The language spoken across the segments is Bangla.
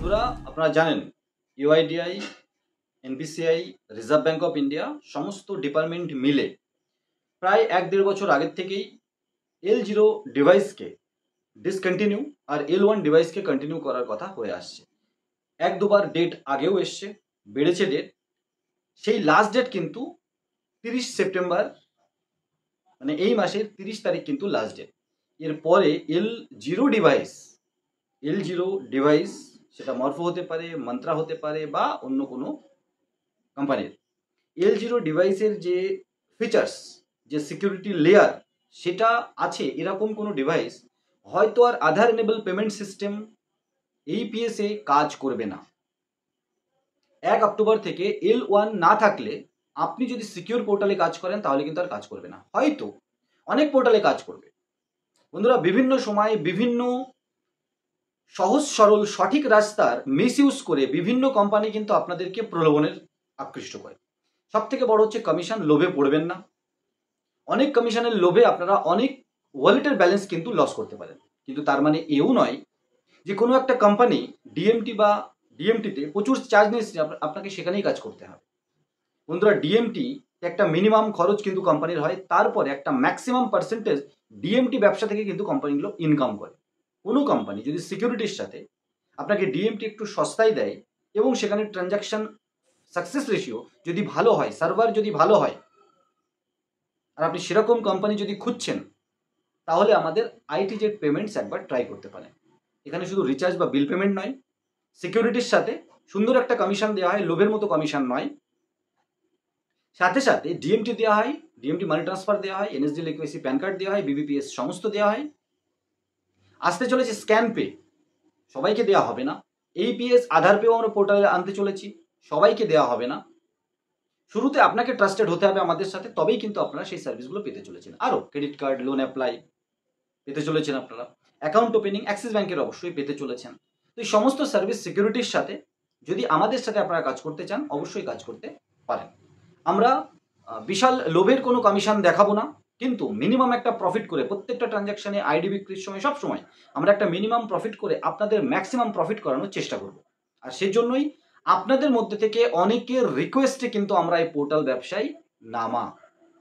বন্ধুরা আপনারা জানেন UIDAI, NPCI, reserve bank of India সমস্ত ডিপার্টমেন্ট মিলে প্রায় 1-1.5 বছর আগের থেকেই L0 ডিভাইসকে ডিসকন্টিনিউ আর L1 ডিভাইসকে কন্টিনিউ করার কথা হয়ে আসছে। 1-2বার ডেট আগেও এসছে, বেড়েছে ডেট। সেই লাস্ট ডেট কিন্তু 30 সেপ্টেম্বর, মানে এই মাসের 30 তারিখ কিন্তু লাস্ট ডেট। এরপরে L0 ডিভাইস সেটা মরফো হতে পারে, মন্ত্রা হতে পারে বা অন্য কোনো কোম্পানির L0 ডিভাইসের যে ফিচার্স, যে সিকিউরিটি লেয়ার সেটা আছে এরকম কোনো ডিভাইস হয়তো আর আধার এনেবল পেমেন্ট সিস্টেম APS এ কাজ করবে না। 1 অক্টোবর থেকে L1 না থাকলে আপনি যদি সিকিউর পোর্টালে কাজ করেন তাহলে কিন্তু আর কাজ করবে না। হয়তো অনেক পোর্টালে কাজ করবে। বন্ধুরা, বিভিন্ন সময় বিভিন্ন সহজ সরল সঠিক রাস্তার মিসইউজ করে বিভিন্ন কোম্পানি কিন্তু আপনাদেরকে প্রলোভনের আকৃষ্ট করে। সব থেকে বড় হচ্ছে কমিশন। লোভে পড়বেন না। অনেক কমিশনের লোভে আপনারা অনেক ওয়ালেটের ব্যালেন্স কিন্তু লস করতে পারেন, কিন্তু তার মানে এও নয় যে কোনো একটা কোম্পানি ডিএমটিতে প্রচুর চার্জ নিয়েছে আপনাকে সেখানেই কাজ করতে হবে। বন্ধুরা, ডিএমটি একটা মিনিমাম খরচ কিন্তু কোম্পানির হয়, তারপরে একটা ম্যাক্সিমাম পার্সেন্টেজ ডিএমটি ব্যবসা থেকে কিন্তু কোম্পানিগুলো ইনকাম করে। কোনো কোম্পানি যদি সিকিউরিটির সাথে আপনাকে ডিএমটি একটু সস্তায় দেয় এবং সেখানে ট্রানজাকশন সাকসেস রেশিও যদি ভালো হয়, সার্ভার যদি ভালো হয়, আর আপনি সেরকম কোম্পানি যদি খুঁজছেন তাহলে আমাদের ITZ পেমেন্টস একবার ট্রাই করতে পারেন। এখানে শুধু রিচার্জ বা বিল পেমেন্ট নয়, সিকিউরিটির সাথে সুন্দর একটা কমিশন দেওয়া হয়, লোভের মতো কমিশন নয়। সাথে সাথে ডিএমটি দেওয়া হয়, ডিএমটি মানি ট্রান্সফার দেওয়া হয়, NSDL KYC প্যান কার্ড দেওয়া হয়, BBPS সমস্ত দেওয়া হয়। আসতে চলেছে স্ক্যান পে, সবাইকে দেওয়া হবে না। APS আধার পেও আমরা পোর্টালে আনতে চলেছি, সবাইকে দেওয়া হবে না। শুরুতে আপনাকে ট্রাস্টেড হতে হবে আমাদের সাথে, তবেই কিন্তু আপনারা সেই সার্ভিসগুলো পেতে চলেছেন। আরও ক্রেডিট কার্ড, লোন অ্যাপ্লাই পেতে চলেছেন আপনারা, অ্যাকাউন্ট ওপেনিং অ্যাক্সিস ব্যাংকের অবশ্যই পেতে চলেছেন। তো এই সমস্ত সার্ভিস সিকিউরিটির সাথে যদি আমাদের সাথে আপনারা কাজ করতে চান অবশ্যই কাজ করতে পারেন। আমরা বিশাল লোভের কোনো কমিশন দেখাবো না, কিন্তু মিনিমাম একটা প্রফিট করে প্রত্যেকটা ট্রানজ্যাকশনে আইডি বিক্রির সময় সব সময় আমরা একটা মিনিমাম প্রফিট করে আপনাদের ম্যাক্সিমাম প্রফিট করানোর চেষ্টা করব। আর সেজন্যই আপনাদের মধ্যে থেকে অনেকের রিকোয়েস্টে কিন্তু আমরা এই পোর্টাল ব্যবসায় নামা।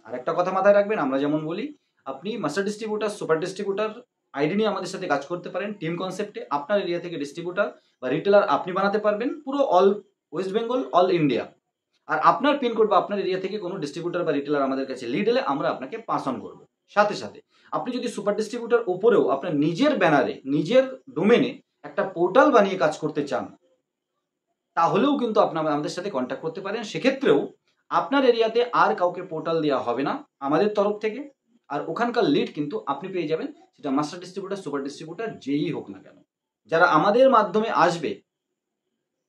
আর একটা কথা মাথায় রাখবেন, আমরা যেমন বলি আপনি master distributor, super distributor ID নিয়ে আমাদের সাথে কাজ করতে পারেন। টিম কনসেপ্টে আপনার এরিয়া থেকে ডিস্ট্রিবিউটার বা রিটেলার আপনি বানাতে পারবেন পুরো all West Bengal, all India. আর আপনার পিনকোড বা আপনার এরিয়া থেকে কোনো ডিস্ট্রিবিউটার বা রিটেলার আমাদের কাছে লিড এলে আমরা আপনাকে পাস অন করবো। সাথে সাথে আপনি যদি সুপার ডিস্ট্রিবিউটার উপরেও আপনার নিজের ব্যানারে, নিজের ডোমেনে একটা পোর্টাল বানিয়ে কাজ করতে চান তাহলেও কিন্তু আপনারা আমাদের সাথে কন্ট্যাক্ট করতে পারেন। সেক্ষেত্রেও আপনার এরিয়াতে আর কাউকে পোর্টাল দেওয়া হবে না আমাদের তরফ থেকে, আর ওখানকার লিড কিন্তু আপনি পেয়ে যাবেন, সেটা মাস্টার ডিস্ট্রিবিউটার, সুপার ডিস্ট্রিবিউটার যেই হোক না কেন। যারা আমাদের মাধ্যমে আসবে,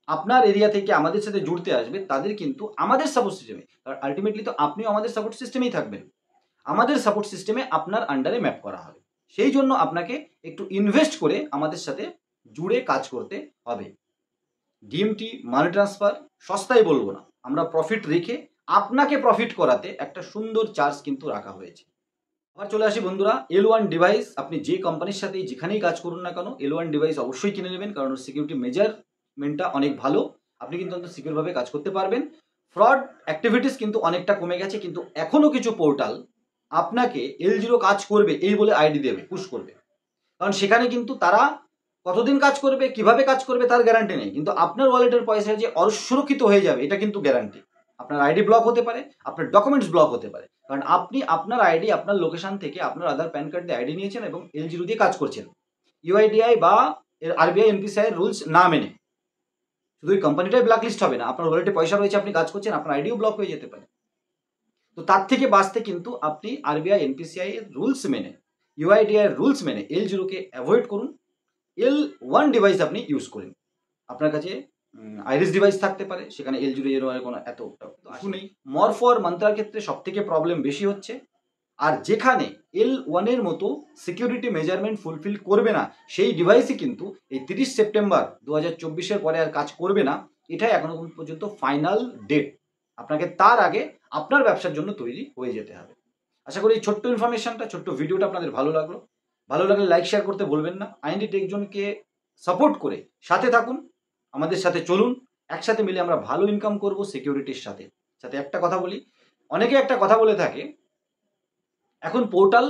আপনার এরিয়া থেকে আমাদের সাথে জুড়তে আসবে, তাদের কিন্তু আমাদের সাপোর্ট সিস্টেমে, কারণ আলটিমেটলি তো আপনিও আমাদের সাপোর্ট সিস্টেমেই থাকবেন, আমাদের সাপোর্ট সিস্টেমে আপনার আন্ডারে ম্যাপ করা হবে। সেই জন্য আপনাকে একটু ইনভেস্ট করে আমাদের সাথে জুড়ে কাজ করতে হবে। ডিএমটি মানি ট্রান্সফার সস্তায় বলবো না, আমরা প্রফিট রেখে আপনাকে প্রফিট করাতে একটা সুন্দর চার্জ কিন্তু রাখা হয়েছে। আবার চলে আসি বন্ধুরা, L1 ডিভাইস আপনি যে কোম্পানির সাথে যেখানেই কাজ করুন না কেন L1 ডিভাইস অবশ্যই কিনে নেবেন, কারণ সিকিউরিটি মেজারমেন্টটা অনেক ভালো। আপনি কিন্তু অন্তত সিকিউরভাবে কাজ করতে পারবেন। ফ্রড অ্যাক্টিভিটিস কিন্তু অনেকটা কমে গেছে, কিন্তু এখনও কিছু পোর্টাল আপনাকে L0 কাজ করবে এই বলে আইডি দেবে, পুশ করবে, কারণ সেখানে কিন্তু তারা কতদিন কাজ করবে, কিভাবে কাজ করবে তার গ্যারান্টি নেই, কিন্তু আপনার ওয়ালেটের পয়সা যে অসুরক্ষিত হয়ে যাবে এটা কিন্তু গ্যারান্টি। আপনার আইডি ব্লক হতে পারে, আপনার ডকুমেন্টস ব্লক হতে পারে, কারণ আপনি আপনার আইডি আপনার লোকেশন থেকে আপনার আধার প্যান কার্ড দিয়ে আইডি নিয়েছেন এবং L0 দিয়ে কাজ করছেন, ইউআইডিআই বা RBI NPCI রুলস না মেনে। শুধু ওই কোম্পানিটাই ব্ল্যাকলিস্ট হবে না, আপনার ওয়ালেটে পয়সা রয়েছে, আপনি কাজ করছেন, আপনার আইডিও ব্লক হয়ে যেতে পারে। তো তার থেকে বাঁচতে কিন্তু আপনি RBI NPCI এর রুলস মেনে, ইউআইডিআই এর রুলস মেনে L0 কে অ্যাভয়েড করুন। L1 ডিভাইস আপনি ইউজ করেন। আপনার কাছে আইরিস ডিভাইস থাকতে পারে, সেখানে L0 এর কোনো এত ইস্যু নেই। মরফো আর মন্ত্রার ক্ষেত্রে সব থেকে প্রবলেম বেশি হচ্ছে। আর যেখানে L1 এর মতো সিকিউরিটি মেজারমেন্ট ফুলফিল করবে না সেই ডিভাইসই কিন্তু এই 30 সেপ্টেম্বর 2024-এর পরে আর কাজ করবে না। এটাই এখনো পর্যন্ত ফাইনাল ডেট। আপনাকে তার আগে আপনার ব্যবসার জন্য তৈরি হয়ে যেতে হবে। আশা করি এই ছোট্ট ইনফরমেশনটা, ছোট্ট ভিডিওটা আপনাদের ভালো লাগলো। ভালো লাগলে লাইক শেয়ার করতে ভুলবেন না। আইএনডি টেক জোনকে সাপোর্ট করে সাথে থাকুন। আমাদের সাথে চলুন, একসাথে মিলে আমরা ভালো ইনকাম করব সিকিউরিটির সাথে সাথে। একটা কথা বলি, অনেকে একটা কথা বলে থাকে, এখন পোর্টাল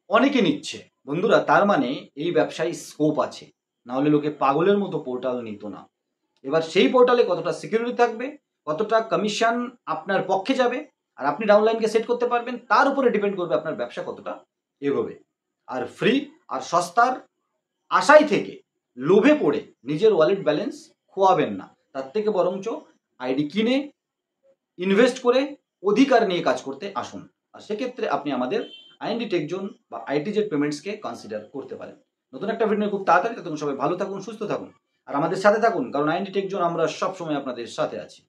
অনেকে নিচ্ছে বন্ধুরা, তার মানে এই ব্যবসায় স্কোপ আছে, নাহলে লোকে পাগলের মতো পোর্টাল নিত না। এবার সেই পোর্টালে কতটা সিকিউরিটি থাকবে, কতটা কমিশন আপনার পক্ষে যাবে, আর আপনি ডাউনলাইনকে সেট করতে পারবেন, তার উপরে ডিপেন্ড করবে আপনার ব্যবসা কতটা এগোবে। আর ফ্রি আর সস্তার আশাই থেকে লোভে পড়ে নিজের ওয়ালেট ব্যালেন্স খোয়াবেন না, তার থেকে বরঞ্চ আইডি কিনে ইনভেস্ট করে অধিকার নিয়ে কাজ করতে আসুন। আর সেক্ষেত্রে আপনি আমাদের আইএনডি টেক জোন বা আইটিজেড পেমেন্টসকে কনসিডার করতে পারেন। নতুন একটা ভিডিও খুব তাড়াতাড়ি, ততক্ষণ সবাই ভালো থাকুন, সুস্থ থাকুন, আর আমাদের সাথে থাকুন, কারণ আইএনডি টেক জোন আমরা সবসময় আপনাদের সাথে আছি।